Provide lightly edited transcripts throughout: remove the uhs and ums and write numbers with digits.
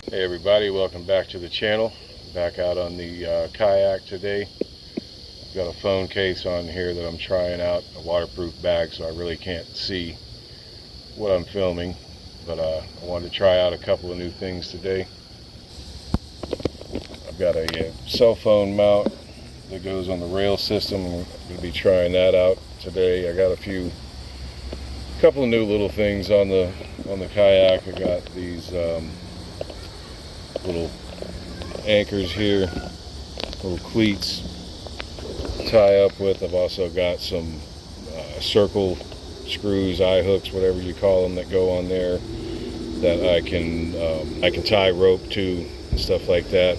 Hey everybody, welcome back to the channel. Back out on the kayak today. I've got a phone case on here that I'm trying out, a waterproof bag, so I really can't see what I'm filming, but I wanted to try out a couple of new things today. I've got a cell phone mount that goes on the rail system. I'm going to be trying that out today. I got a couple of new little things on the kayak. I got these little anchors here, little cleats to tie up with. I've also got some circle screws, eye hooks, whatever you call them, that go on there that I can tie rope to and stuff like that.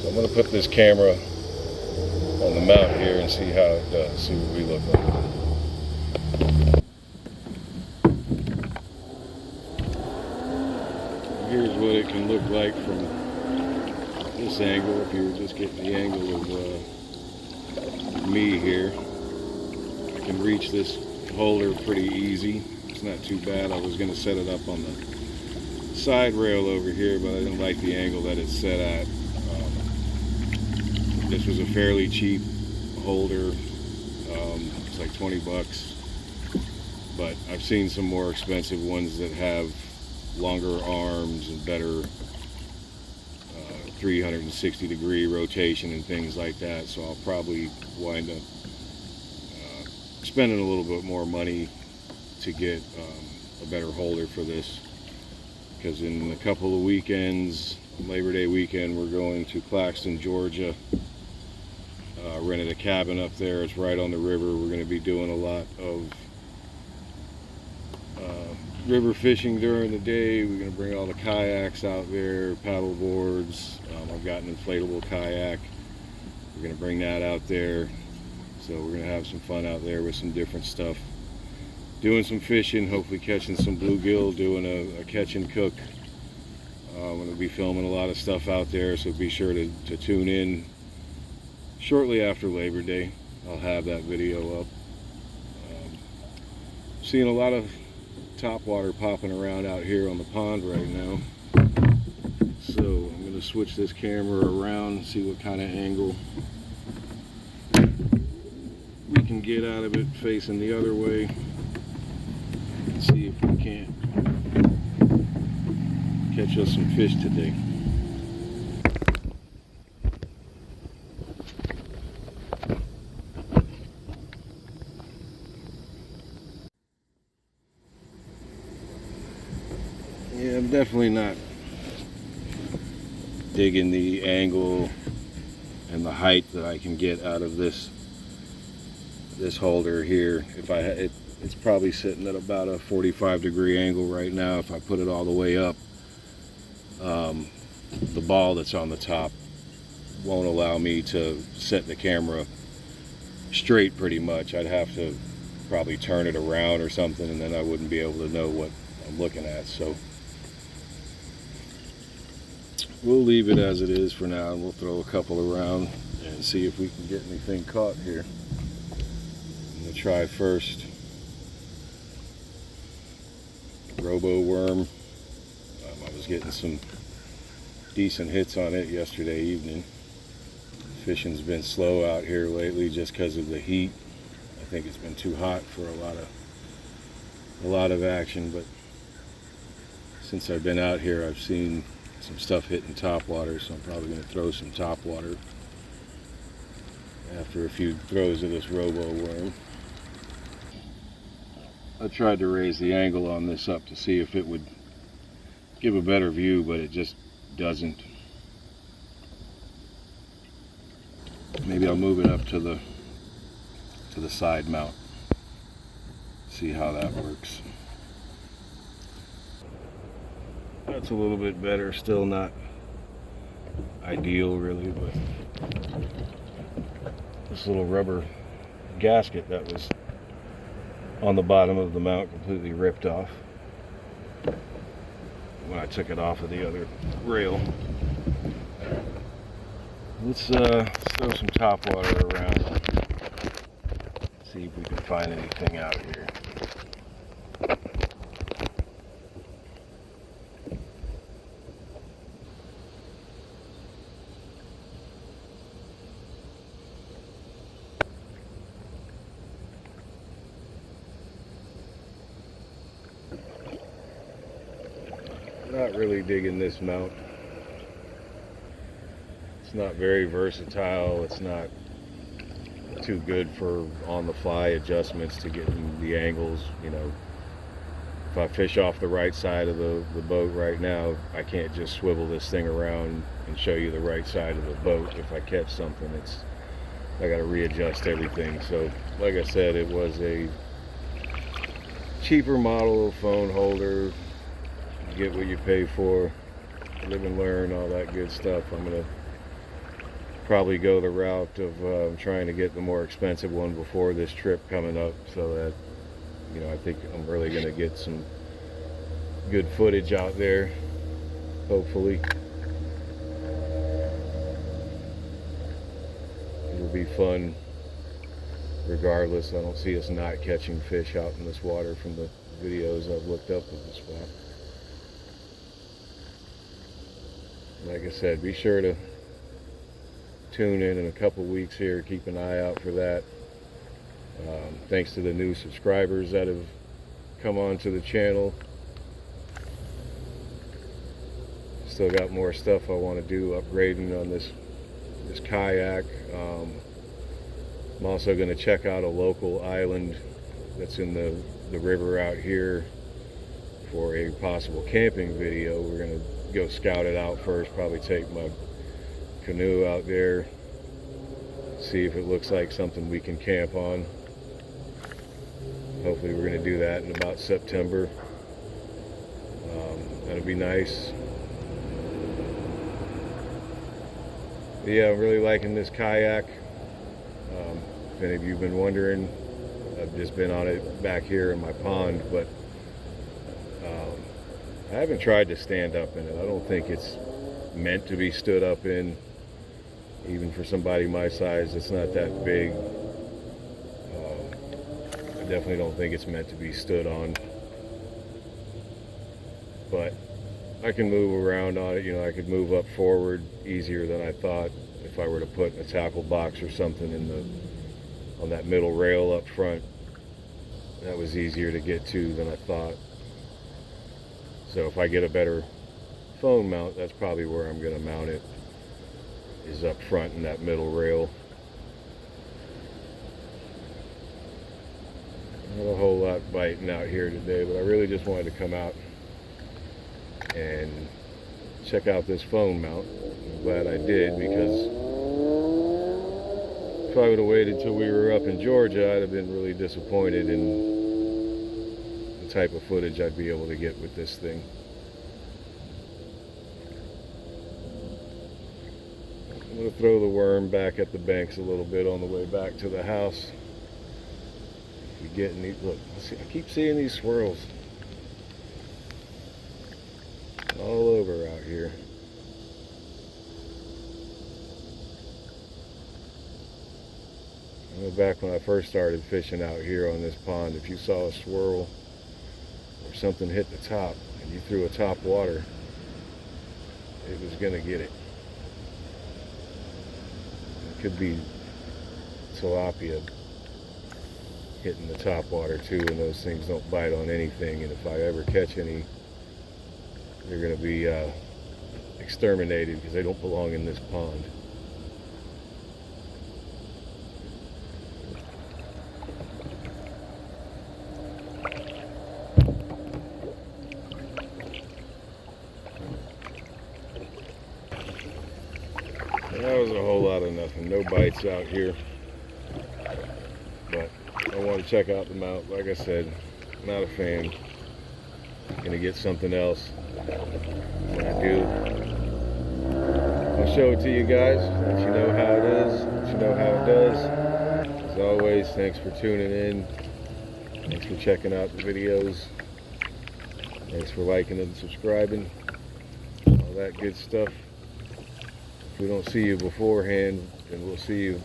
So I'm going to put this camera on the mount here and see how it does, see what we look like. Here's what it can look like from this angle. If you were just getting the angle of me here, I can reach this holder pretty easy. It's not too bad. I was going to set it up on the side rail over here, but I didn't like the angle that it's set at. This was a fairly cheap holder. It's like 20 bucks, but I've seen some more expensive ones that have longer arms and better 360 degree rotation and things like that. So I'll probably wind up spending a little bit more money to get a better holder for this, because in a couple of weekends, Labor Day weekend, we're going to Claxton, Georgia. Rented a cabin up there. It's right on the river. We're going to be doing a lot of river fishing during the day. We're going to bring all the kayaks out there, paddle boards. I've got an inflatable kayak. We're going to bring that out there. So we're going to have some fun out there with some different stuff. Doing some fishing, hopefully catching some bluegill, doing a catch and cook. I'm going to be filming a lot of stuff out there, so be sure to tune in shortly after Labor Day. I'll have that video up. Seeing a lot of topwater popping around out here on the pond right now. So I'm going to switch this camera around and see what kind of angle we can get out of it facing the other way. And see if we can't catch us some fish today. Yeah, I'm definitely not digging the angle and the height that I can get out of this holder here. It's probably sitting at about a 45-degree angle right now. If I put it all the way up, the ball that's on the top won't allow me to set the camera straight pretty much. I'd have to probably turn it around or something, and then I wouldn't be able to know what I'm looking at. So we'll leave it as it is for now, and we'll throw a couple around and see if we can get anything caught here. I'm going to try first robo worm. I was getting some decent hits on it yesterday evening. Fishing's been slow out here lately just because of the heat. I think it's been too hot for a lot of action, but since I've been out here, I've seen some stuff hitting topwater, so I'm probably going to throw some topwater after a few throws of this robo worm. I tried to raise the angle on this up to see if it would give a better view, but it just doesn't. Maybe I'll move it up to the side mount, see how that works. That's a little bit better. Still not ideal really, but this little rubber gasket that was on the bottom of the mount completely ripped off when I took it off of the other rail. Let's throw some topwater around, see if we can find anything out here. Not really digging this mount. It's not very versatile. It's not too good for on-the-fly adjustments to getting the angles. You know, if I fish off the right side of the boat right now, I can't just swivel this thing around and show you the right side of the boat. If I catch something, I got to readjust everything. So like I said, it was a cheaper model of phone holder. You get what you pay for, live and learn, all that good stuff. I'm gonna probably go the route of trying to get the more expensive one before this trip coming up, so that, you know, I think I'm really gonna get some good footage out there, hopefully. It'll be fun regardless. I don't see us not catching fish out in this water from the videos I've looked up of the spot. Like I said, be sure to tune in a couple weeks here. Keep an eye out for that. Thanks to the new subscribers that have come onto the channel. Still got more stuff I want to do, upgrading on this kayak. I'm also going to check out a local island that's in the river out here for a possible camping video. We're going to go scout it out first, probably take my canoe out there, see if it looks like something we can camp on. Hopefully we're going to do that in about September. That'll be nice. But yeah, I'm really liking this kayak. If any of you have been wondering, I've just been on it back here in my pond, but I haven't tried to stand up in it. I don't think it's meant to be stood up in. Even for somebody my size, it's not that big. I definitely don't think it's meant to be stood on. But I can move around on it. You know, I could move up forward easier than I thought if I were to put a tackle box or something on that middle rail up front. That was easier to get to than I thought. So if I get a better phone mount, that's probably where I'm going to mount it, is up front in that middle rail. Not a whole lot biting out here today, but I really just wanted to come out and check out this phone mount. I'm glad I did, because if I would have waited till we were up in Georgia, I'd have been really disappointed in the type of footage I'd be able to get with this thing. I'm going to throw the worm back at the banks a little bit on the way back to the house. If we get any, look, I keep seeing these swirls all over out here. I know back when I first started fishing out here on this pond, if you saw a swirl or something hit the top and you threw a top water, it was going to get it. It could be tilapia hitting the top water too, and those things don't bite on anything, and if I ever catch any, they're going to be exterminated because they don't belong in this pond. That was a whole lot of nothing. No bites out here. But I want to check out the mount. Like I said, not a fan. Gonna get something else. When I do, I'll show it to you guys. Let you know how it is. Let you know how it does. As always, thanks for tuning in. Thanks for checking out the videos. Thanks for liking and subscribing. All that good stuff. If we don't see you beforehand, then we'll see you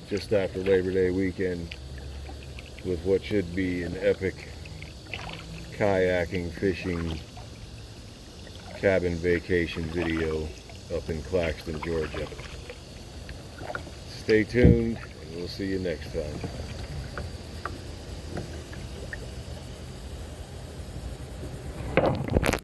just after Labor Day weekend with what should be an epic kayaking, fishing, cabin vacation video up in Claxton, Georgia. Stay tuned, and we'll see you next time.